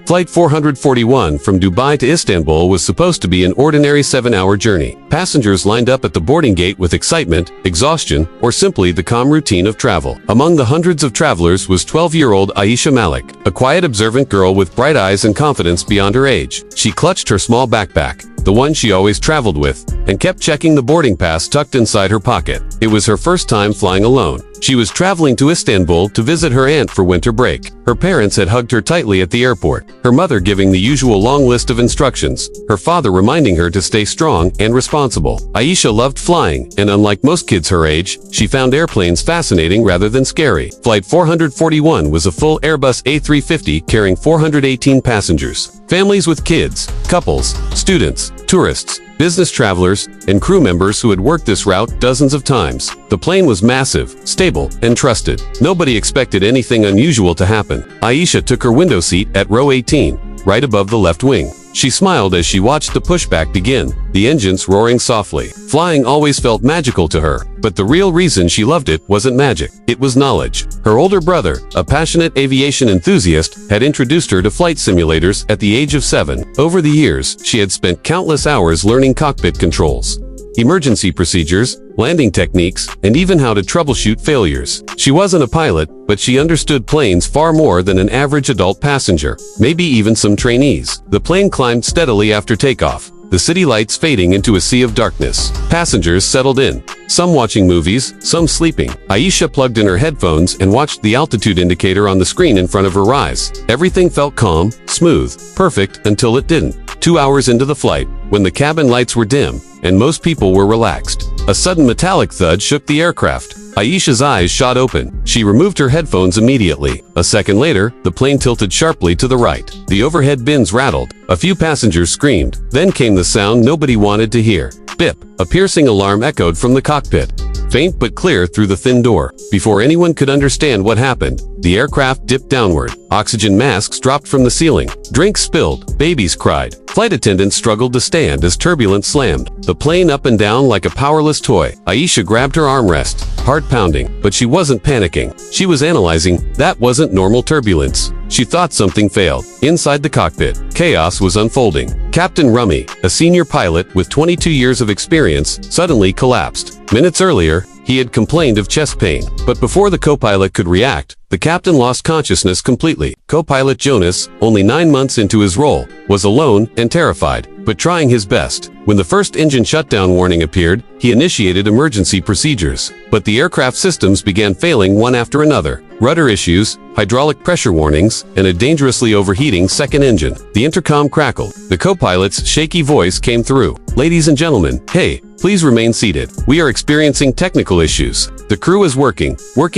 Flight 441 from Dubai to Istanbul was supposed to be an ordinary 7-hour journey. Passengers lined up at the boarding gate with excitement, exhaustion, or simply the calm routine of travel. Among the hundreds of travelers was 12-year-old Aisha Malik, a quiet, observant girl with bright eyes and confidence beyond her age. She clutched her small backpack, the one she always traveled with, and kept checking the boarding pass tucked inside her pocket. It was her first time flying alone. She was traveling to Istanbul to visit her aunt for winter break. Her parents had hugged her tightly at the airport, her mother giving the usual long list of instructions, her father reminding her to stay strong and responsible. Aisha loved flying, and unlike most kids her age, she found airplanes fascinating rather than scary. Flight 441 was a full Airbus A350 carrying 418 passengers. Families with kids, couples, students, tourists, business travelers, and crew members who had worked this route dozens of times. The plane was massive, stable, and trusted. Nobody expected anything unusual to happen. Aisha took her window seat at row 18, right above the left wing. She smiled as she watched the pushback begin, the engines roaring softly. Flying always felt magical to her, but the real reason she loved it wasn't magic. It was knowledge. Her older brother, a passionate aviation enthusiast, had introduced her to flight simulators at the age of 7. Over the years, she had spent countless hours learning cockpit controls, emergency procedures, landing techniques, and even how to troubleshoot failures. She wasn't a pilot, but she understood planes far more than an average adult passenger, maybe even some trainees. The plane climbed steadily after takeoff, the city lights fading into a sea of darkness. Passengers settled in, some watching movies, some sleeping. Aisha plugged in her headphones and watched the altitude indicator on the screen in front of her eyes. Everything felt calm, smooth, perfect until it didn't. 2 hours into the flight, when the cabin lights were dim and most people were relaxed, a sudden metallic thud shook the aircraft. Aisha's eyes shot open. She removed her headphones immediately. A second later, the plane tilted sharply to the right. The overhead bins rattled. A few passengers screamed. Then came the sound nobody wanted to hear. Bip! A piercing alarm echoed from the cockpit, faint but clear through the thin door. Before anyone could understand what happened, the aircraft dipped downward. Oxygen masks dropped from the ceiling. Drinks spilled. Babies cried. Flight attendants struggled to stand as turbulence slammed the plane up and down like a powerless toy. Aisha grabbed her armrest, heart pounding, but she wasn't panicking. She was analyzing. That wasn't normal turbulence. She thought something failed. Inside the cockpit, chaos was unfolding. Captain Rummy, a senior pilot with 22 years of experience, suddenly collapsed. Minutes earlier, he had complained of chest pain, but before the co-pilot could react, the captain lost consciousness completely. Co-pilot Jonas, only 9 months into his role, was alone and terrified, but trying his best. When the first engine shutdown warning appeared, he initiated emergency procedures. But the aircraft systems began failing one after another. Rudder issues, hydraulic pressure warnings, and a dangerously overheating second engine. The intercom crackled. The co-pilot's shaky voice came through. "Ladies and gentlemen, hey, please remain seated. We are experiencing technical issues. The crew is working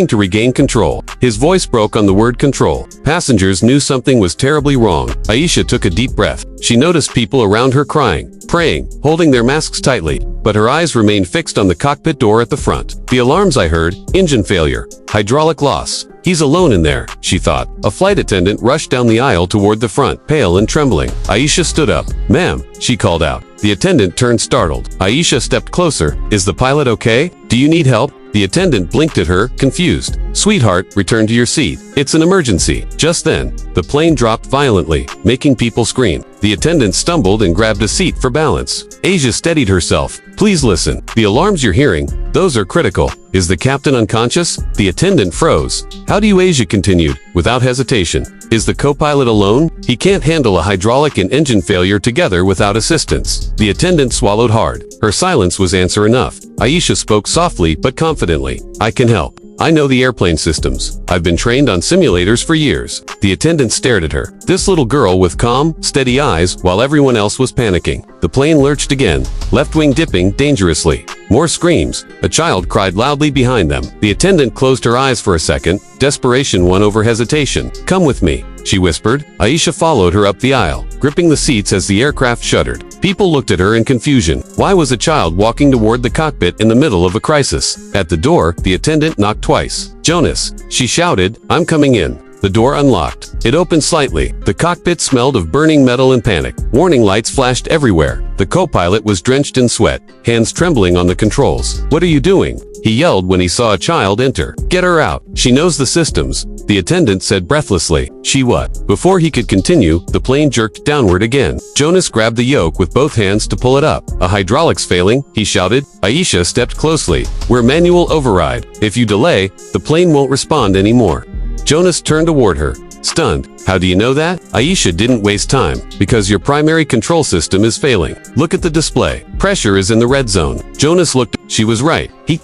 to regain control." His voice broke on the word control. Passengers knew something was terribly wrong. Aisha took a deep breath. She noticed people around her crying, praying, holding their masks tightly, but her eyes remained fixed on the cockpit door at the front. "The alarms I heard, engine failure, hydraulic loss. He's alone in there," she thought. A flight attendant rushed down the aisle toward the front, pale and trembling. Aisha stood up. "Ma'am," she called out. The attendant turned startled. Aisha stepped closer. "Is the pilot okay? Do you need help?" The attendant blinked at her, confused. "Sweetheart, return to your seat. It's an emergency." Just then, the plane dropped violently, making people scream. The attendant stumbled and grabbed a seat for balance. Aisha steadied herself. "Please listen. The alarms you're hearing, those are critical. Is the captain unconscious?" The attendant froze. "How do you?" Aisha continued, without hesitation. "Is the co-pilot alone? He can't handle a hydraulic and engine failure together without assistance." The attendant swallowed hard. Her silence was answer enough. Aisha spoke softly but confidently. "I can help. I know the airplane systems. I've been trained on simulators for years." The attendant stared at her. This little girl with calm, steady eyes while everyone else was panicking. The plane lurched again, left wing dipping dangerously. More screams. A child cried loudly behind them. The attendant closed her eyes for a second. Desperation won over hesitation. "Come with me," she whispered. Aisha followed her up the aisle, gripping the seats as the aircraft shuddered. People looked at her in confusion. Why was a child walking toward the cockpit in the middle of a crisis? At the door, the attendant knocked twice. "Jonas," she shouted, "I'm coming in." The door unlocked. It opened slightly. The cockpit smelled of burning metal and panic. Warning lights flashed everywhere. The co-pilot was drenched in sweat, hands trembling on the controls. "What are you doing?" he yelled when he saw a child enter. "Get her out. She knows the systems," the attendant said breathlessly. "She what?" Before he could continue, the plane jerked downward again. Jonas grabbed the yoke with both hands to pull it up. "A hydraulics failing," he shouted. Aisha stepped closely. "We're manual override. If you delay, the plane won't respond anymore." Jonas turned toward her, stunned. "How do you know that?" Aisha didn't waste time. "Because your primary control system is failing. Look at the display. Pressure is in the red zone." Jonas looked. She was right. He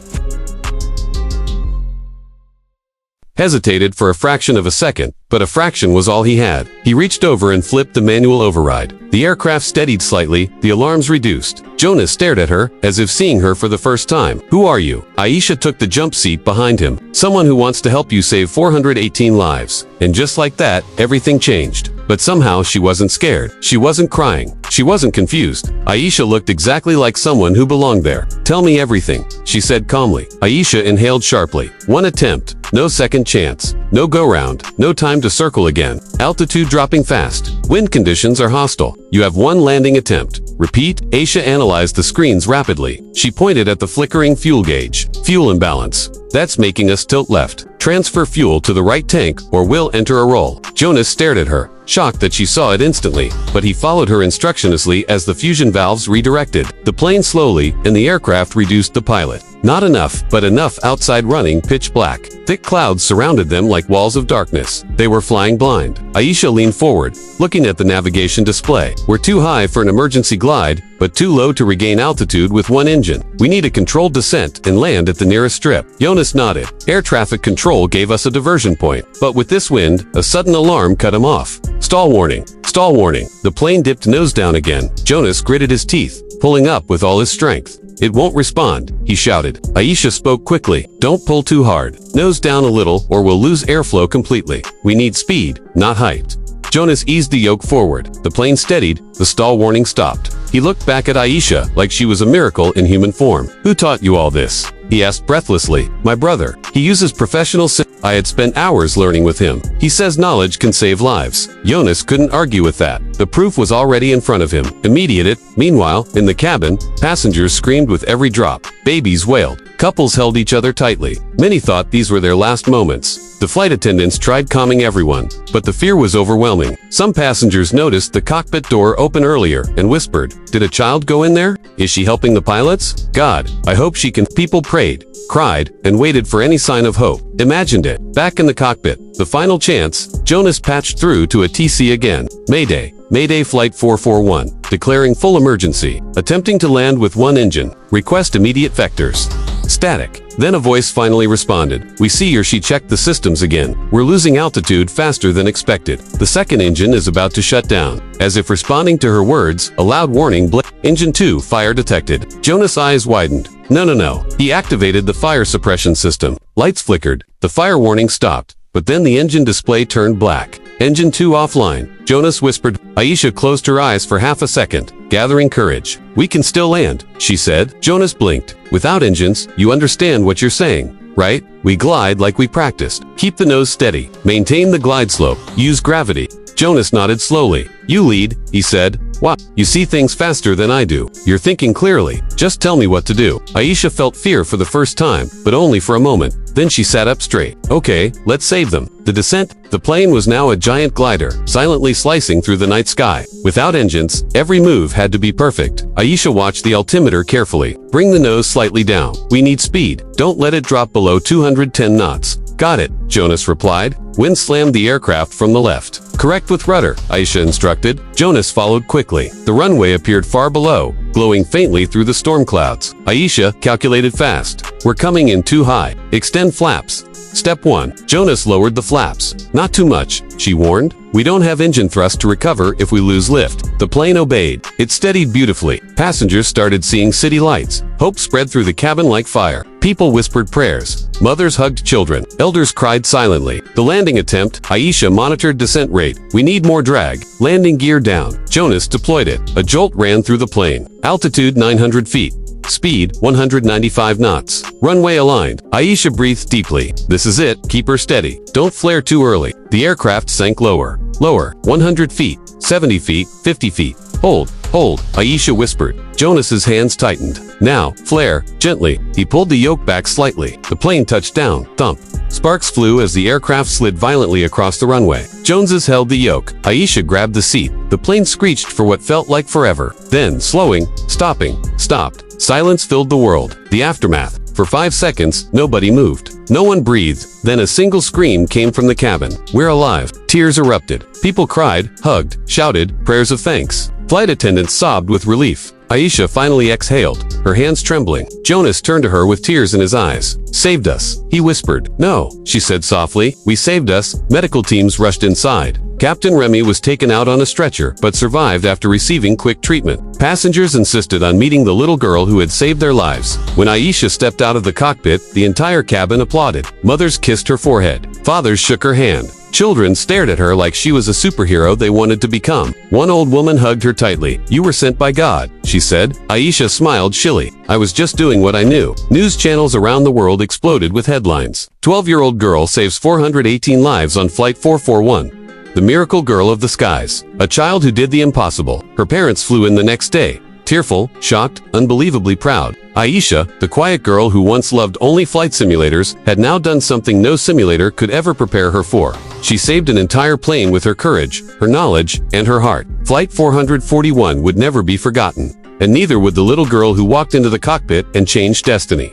hesitated for a fraction of a second, but a fraction was all he had. He reached over and flipped the manual override. The aircraft steadied slightly, the alarms reduced. Jonas stared at her, as if seeing her for the first time. "Who are you?" Aisha took the jump seat behind him. "Someone who wants to help you save 418 lives. And just like that, everything changed. But somehow she wasn't scared. She wasn't crying. She wasn't confused. Aisha looked exactly like someone who belonged there. "Tell me everything," she said calmly. Aisha inhaled sharply. "One attempt. No second chance. No go-round. No time to circle again. Altitude dropping fast. Wind conditions are hostile. You have one landing attempt. Repeat." Aisha analyzed the screens rapidly. She pointed at the flickering fuel gauge. "Fuel imbalance. That's making us tilt left. Transfer fuel to the right tank or we'll enter a roll." Jonas stared at her, shocked that she saw it instantly, but he followed her instructionlessly as the fusion valves redirected the plane slowly and the aircraft reduced the pilot. Not enough, but enough outside running pitch black. Thick clouds surrounded them like walls of darkness. They were flying blind. Aisha leaned forward, looking at the navigation display. "We're too high for an emergency glide, but too low to regain altitude with one engine. We need a controlled descent and land at the nearest strip." Jonas nodded. "Air traffic control gave us a diversion point, but with this wind, a sudden alarm cut him off. Stall warning. Stall warning." The plane dipped nose down again. Jonas gritted his teeth, pulling up with all his strength. "It won't respond," he shouted. Aisha spoke quickly. "Don't pull too hard. Nose down a little or we'll lose airflow completely. We need speed, not height." Jonas eased the yoke forward. The plane steadied. The stall warning stopped. He looked back at Aisha like she was a miracle in human form. "Who taught you all this?" he asked breathlessly. "My brother. He uses professional I had spent hours learning with him. He says knowledge can save lives." Jonas couldn't argue with that. The proof was already in front of him. Immediate. Meanwhile, in the cabin, passengers screamed with every drop. Babies wailed. Couples held each other tightly. Many thought these were their last moments. The flight attendants tried calming everyone, but the fear was overwhelming. Some passengers noticed the cockpit door open earlier and whispered, "Did a child go in there? Is she helping the pilots? God, I hope she can." People prayed, cried, and waited for any sign of hope. Imagined it. Back in the cockpit, the final chance, Jonas patched through to a TC again. "Mayday. Mayday Flight 441. Declaring full emergency. Attempting to land with one engine. Request immediate vectors." Static. Then a voice finally responded. "We see her." She checked the systems again. "We're losing altitude faster than expected. The second engine is about to shut down." As if responding to her words, a loud warning blinked. "Engine 2, fire detected." Jonas' eyes widened. No. He activated the fire suppression system. Lights flickered. The fire warning stopped, but then the engine display turned black. "Engine 2 offline," Jonas whispered. Aisha closed her eyes for half a second, gathering courage. "We can still land," she said. Jonas blinked. "Without engines, you understand what you're saying, right? We glide like we practiced. Keep the nose steady. Maintain the glide slope. Use gravity." Jonas nodded slowly. "You lead," he said. "Wow, you see things faster than I do. You're thinking clearly. Just tell me what to do." Aisha felt fear for the first time, but only for a moment. Then she sat up straight. "Okay, let's save them." The descent. The plane was now a giant glider, silently slicing through the night sky. Without engines, every move had to be perfect. Aisha watched the altimeter carefully. "Bring the nose slightly down. We need speed. Don't let it drop below 210 knots. "Got it," Jonas replied. Wind slammed the aircraft from the left. "Correct with rudder," Aisha instructed. Jonas followed quickly. The runway appeared far below, glowing faintly through the storm clouds. Aisha calculated fast. "We're coming in too high. Extend flaps." Step 1. Jonas lowered the flaps. "Not too much," she warned. "We don't have engine thrust to recover if we lose lift." The plane obeyed. It steadied beautifully. Passengers started seeing city lights. Hope spread through the cabin like fire. People whispered prayers. Mothers hugged children. Elders cried silently. The landing attempt. Aisha monitored descent rate. "We need more drag. Landing gear down." Jonas deployed it. A jolt ran through the plane. Altitude 900 feet. Speed 195 knots. Runway aligned. Aisha breathed deeply. "This is it. Keep her steady. Don't flare too early." The aircraft sank lower. Lower. 100 feet. 70 feet. 50 feet. Hold. Hold. Aisha whispered. Jonas's hands tightened. Now, flare, gently. He pulled the yoke back slightly. The plane touched down. Thump. Sparks flew as the aircraft slid violently across the runway. Joneses held the yoke. Aisha grabbed the seat. The plane screeched for what felt like forever. Then, slowing, stopping, stopped. Silence filled the world. The aftermath. For 5 seconds, nobody moved. No one breathed. Then a single scream came from the cabin. "We're alive." Tears erupted. People cried, hugged, shouted, prayers of thanks. Flight attendants sobbed with relief. Aisha finally exhaled, her hands trembling. Jonas turned to her with tears in his eyes. "Saved us," he whispered. "No," she said softly. "We saved us." Medical teams rushed inside. Captain Remy was taken out on a stretcher, but survived after receiving quick treatment. Passengers insisted on meeting the little girl who had saved their lives. When Aisha stepped out of the cockpit, the entire cabin applauded. Mothers kissed her forehead. Fathers shook her hand. Children stared at her like she was a superhero they wanted to become. One old woman hugged her tightly. "You were sent by God," she said. Aisha smiled shilly. "I was just doing what I knew." News channels around the world exploded with headlines. 12-year-old girl saves 418 lives on Flight 441. The miracle girl of the skies. A child who did the impossible. Her parents flew in the next day. Tearful, shocked, unbelievably proud. Aisha, the quiet girl who once loved only flight simulators, had now done something no simulator could ever prepare her for. She saved an entire plane with her courage, her knowledge, and her heart. Flight 441 would never be forgotten. And neither would the little girl who walked into the cockpit and changed destiny.